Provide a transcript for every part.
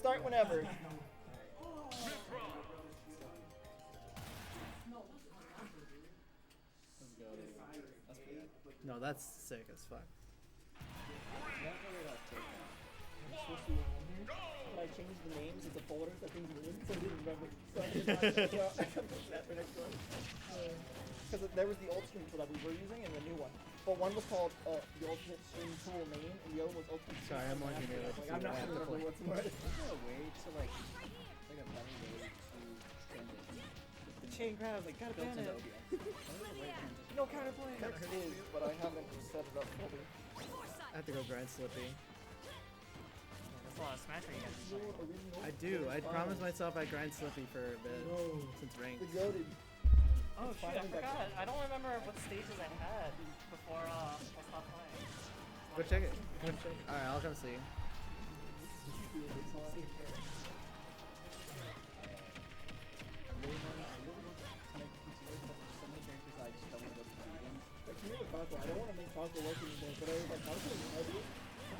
Start whenever. No, that's sick as fuck. I changed the names of the folders that things were in, so I didn't remember. So I kept that for next one. Because there was the old stream tool that we were using and the new one. But one was called the Ultimate Stream Tool Main, and the other was Ultimate Stream Sorry, I'm looking at it. I'm not sure what's what. Is there a way to like a better way to trend it? The chain grabs, like, gotta ban it. No counterplay. Next is, but I haven't set it up fully. I have to go grind Slippy. That's a lot of Smasher you guys are playing. I do. I promised myself I'd grind Slippy for a bit since ranked. The goated. Oh shit, I forgot. I don't remember what stages I had before I stopped playing. Go check it. Alright, I'll come see. Like, me with Falco, I don't want to make Falco work anymore, but I was like, Falco is heavy.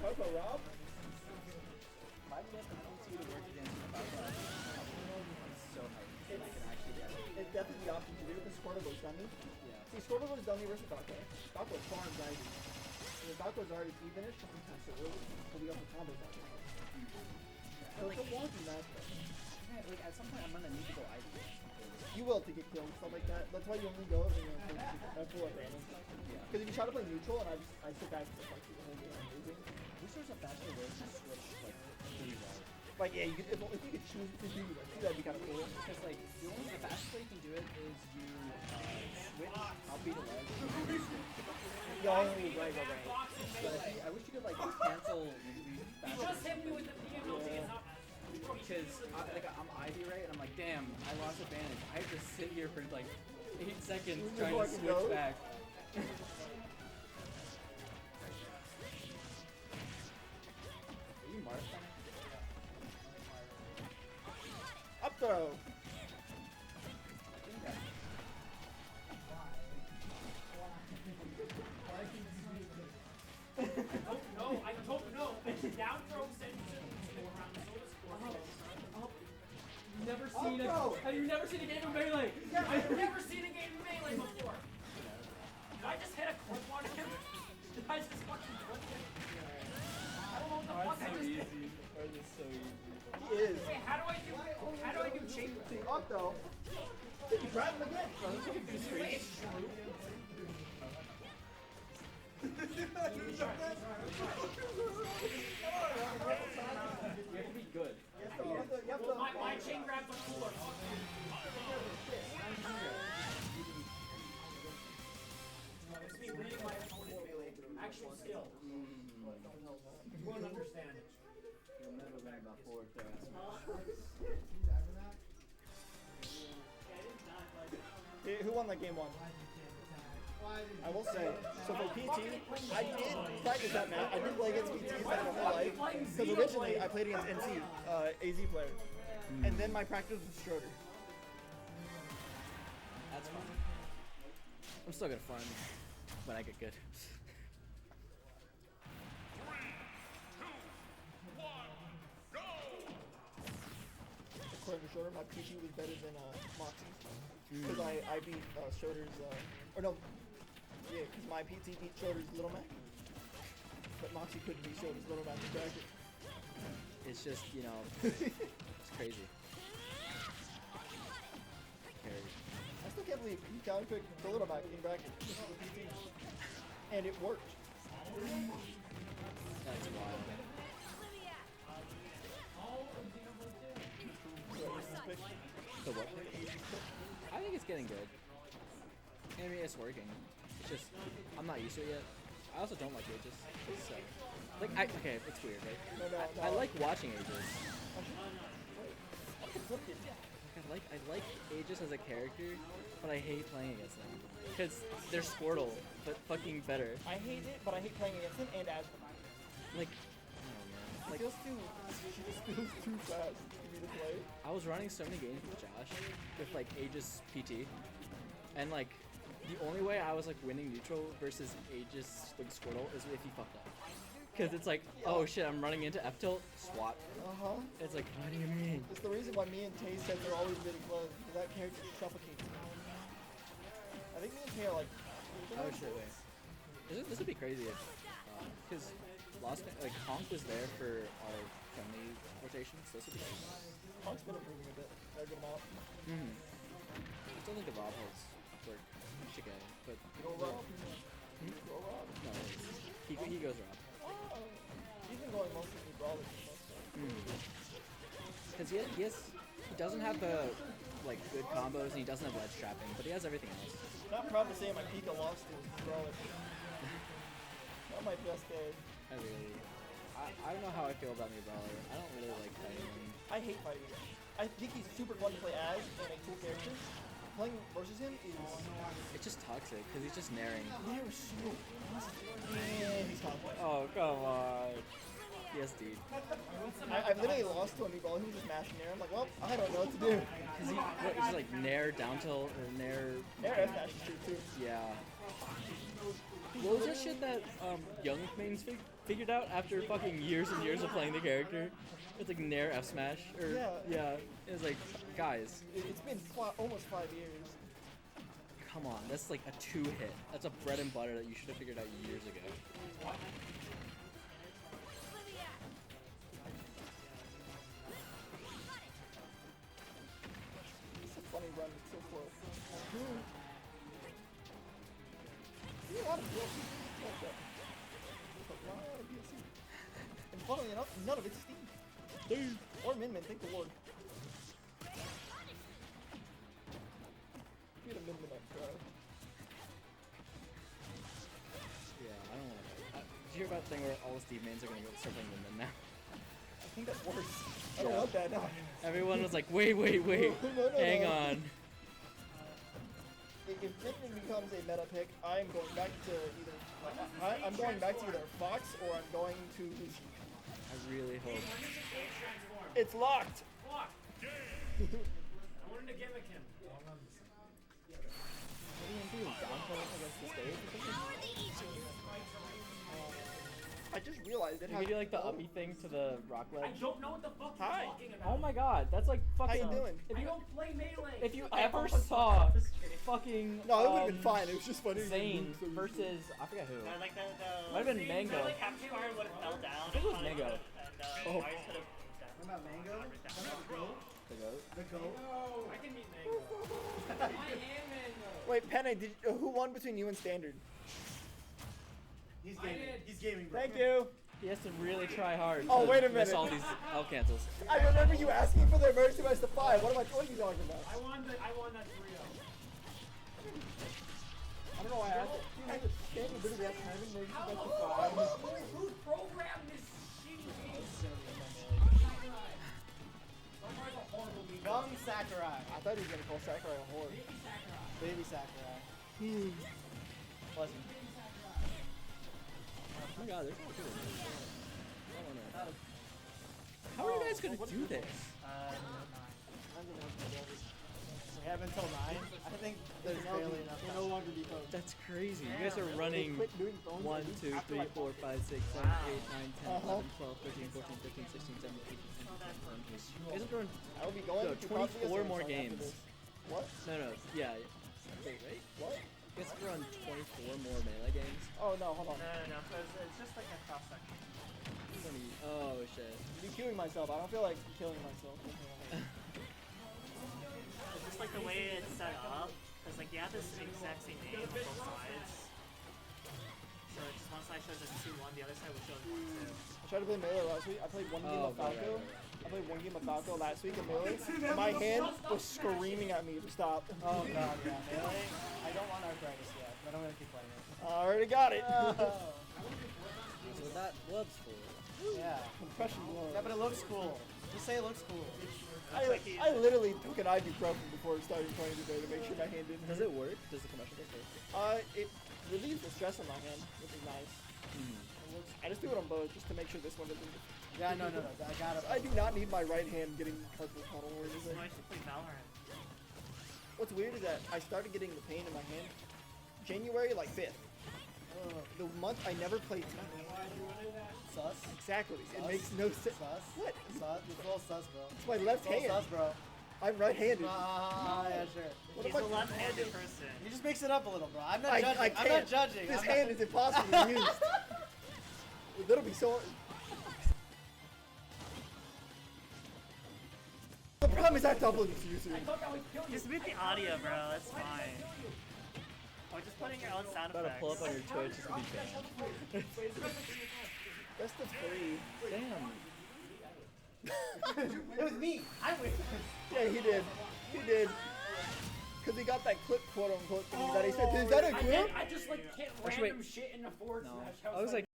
Falco Rob? If I can get the PT to work against the Pyra, it's so hype. I can actually get it. It's definitely the option to do because Squirtle's dummy. Yeah. See, Squirtle's dummy versus Falco. Falco's farm guys. Falco's already finished, sometimes so early, so we have the combo Falco. So it's a wonky match. Yeah, like at some point I'm gonna need to go ID. You will to get killed and stuff like that. That's why you only go when you're full advantage. Because if you try to play neutral and I sit back and just like the whole game I'm losing. Wish there was a faster way to switch like really well. Like yeah, you could, if you could choose to do that, that'd be kind of cool. Because like the fastest way you can do it is you switch. I'll beat a ledge. Yo, right. But I wish you could like cancel faster. Just hit me with the PMLT. Because I'm Ivy right, and I'm like, damn, I lost advantage. I have to sit here for like 8 seconds trying to switch back. Are you Martha? Up throw. I don't know. Down throw sends you around the soda Never seen have you never seen a game of Melee? Yeah, I've never seen a game of Melee before. Did I just hit a clip on him? Did I just fucking clip him? I don't know what the fuck I just did. It's so easy. He is. Wait, how do I do chain? See, up throw. You grab him again. Wait, it's true. You have to be good. My chain grabs are cooler. It's me reading my opponent's actual skill. You won't understand it. You'll never learn about forward throws. Who won that game one? I will say, so for PT, I did practice that match. I did play against PTs my whole life. Because originally I played against NC, AZ player. And then my practice was Schroeder. That's fun. I'm still gonna farm when I get good. 3, 2, 1, go! According to Schroeder, my PT was better than Moxie. Because I beat Schroeder's, or no, yeah, because my PT beat Schroeder's Little Mac. But Moxie couldn't beat Schroeder's Little Mac in bracket. It's just, you know, it's crazy. I still can't believe you counterpicked the Little Mac in bracket. And it worked. That's wild. The what? I think it's getting good. I mean, it's working. It's just, I'm not used to it yet. I also don't like Aegis. So, like, okay, it's weird, right? No. I like watching Aegis. I like Aegis as a character, but I hate playing against them. Because they're Squirtle, but fucking better. I hate it, but I hate playing against them and as them. Like, oh man. Like, She just feels too fast for me to play. I was running so many games with Josh, with like Aegis PT, and like, the only way I was like winning neutral versus Aegis like Squirtle is if he fucked up. Because it's like, oh shit, I'm running into F tilt, swat. Uh-huh. It's like, what do you mean? It's the reason why me and Tay said they're always really close, because that character suffocates me. I think me and Tay are like... Oh shit, wait. This would be crazy if, because like Honk was there for our friendly rotation, so this would be crazy. Honk's been improving a bit, a good amount. I still think the Rob holds work Chicago, but Go Rob. Go Rob. no, he goes Rob. Oh, he's been going mostly with Brawler and stuff, so. Because he doesn't have the like good combos and he doesn't have ledge trapping, but he has everything else. Not proud to say my Pika lost to Brawler. Not my best day. I don't know how I feel about me Brawler. I don't really like fighting him. I hate fighting him. I think he's super fun to play as and a cool character. Playing versus him is... It's just toxic because he's just naring. They're so yeah, he's toxic. Oh come on. Yes, dude. I've literally lost to a new brawler. He was just mashing there. I'm like, well, I don't know what to do. Is he what, is he like nair down tilt or nair? Air F dash is true too. Yeah. What was that shit that young mains figured out after fucking years and years of playing the character? It's like nair F smash or yeah. It was like, guys, It's been almost 5 years. come on, that's like a 2-hit. That's a bread and butter that you should have figured out years ago. It's a funny run. It's so close. See a lot of DLC. A lot of DLC. And funnily enough, none of it's Steam. Or Min Min, thank the Lord. Get a Min Min up, bro. Yeah, I don't want to. Did you hear about the thing where all the Steve mains are going to start playing Min now? I think that's worse. I don't want that now. Everyone was like, wait, No, hang no. on. If Min Min becomes a meta pick, I'm going back to either... I'm going back to either Fox or I'm going to Lucy. I really hope. It's locked! Fuck! I wanted to gimmick him. What are you going to do? Downplay against the stage or something? I just realized it. You can do like the uppy thing to the rock I ledge. don't know what the fuck you're Hi. talking about. Oh my god, that's like fucking. How you doing? If I you, don't play Melee. if you I ever almost saw fucking. No, it would have been fine. It was just funny. Zane versus I forget who. Like the Might have been Mango. like capture card would have fell down. I think it was Mango. And Oh. Myers could have. What about Mango? What about Goat? The goat. The Goat? I can meet Mango. I am Mango. Wait, Penne, who won between you and Standard? He's I gaming. did. He's gaming, bro. Thank you. He has to really try hard. Oh, to wait a miss minute. all these out cancels. I remember you asking for their mercy best of 5. What are you talking about? I won that 3-0. I don't know why I asked it. Standard literally has time and mercy best of 5. Who programmed this shitty game? Sakurai's a horrible leader. Young Sakurai. I thought he was going to call Sakurai a whore. Baby Sakurai. Bless him. Oh my god, they're so cool. How are you guys gonna do this? We have until 9. I think there's barely enough. We'll no longer be posted. That's crazy. You guys are running Quit doing phones 1, at least 2, after 3, like 4, 5, 6, 7, 8, 9, 10, 11, 12, 13, 14, 15, 16, 17, 18, 19, 20. You guys are doing I will be going Yo, to 24 Cosmos more after games. this. What? no, yeah. Wait, right? What? You guys are on 24 more melee games. Oh no, hold on. No. It's just like a cross section. 20. Oh shit. I'm queuing myself. I don't feel like killing myself. It's just like the way it's set up. Cause like you have this exact same name on both sides. So it's just one side shows as 2-1, the other side will show as 1-2. I tried to play Melee last week. I played one game Oh, of Falco. I played one game of Falco last week in Melee. And my hand was screaming at me to stop. Oh god, yeah. Melee. I don't want arthritis yet, but I'm gonna keep playing it. I already got it. So that loves for. Yeah. Compression blow. Yeah, but it looks cool. Just say it looks cool. I literally took an ibuprofen before starting playing today to make sure my hand didn't Does hurt. it work? Does the commercial work? It relieves the stress on my hand, which is nice. I just do it on both just to make sure this one doesn't. Yeah, no. I got it. I do not need my right hand getting carpal tunnel or anything. So I should play Valorant. What's weird is that I started getting the pain in my hand January like 5th. The month I never played Smash. Sus. Exactly. It Sus. makes no sense. Sus. What? Sus. It's a little sus, bro. It's my left It's a little hand. sus, bro. I'm right-handed. Yeah, sure. What He's the a fuck? left-handed person. You just mix it up a little, bro. I'm not I judging. I'm can't. not judging. This I'm hand not... is impossible to use. That'll be so. The problem is I double use you. Just mute the audio, bro. That's fine. Or just putting your own sound About to effects. pull up on your Twitch, it's gonna be banned. Best of 3. Damn. It was me. I win. Yeah, he did. He did. Because he got that clip, quote unquote, thing that he said. Is that a clip? I just like can't Actually, random shit in the forward No. slash. I was like,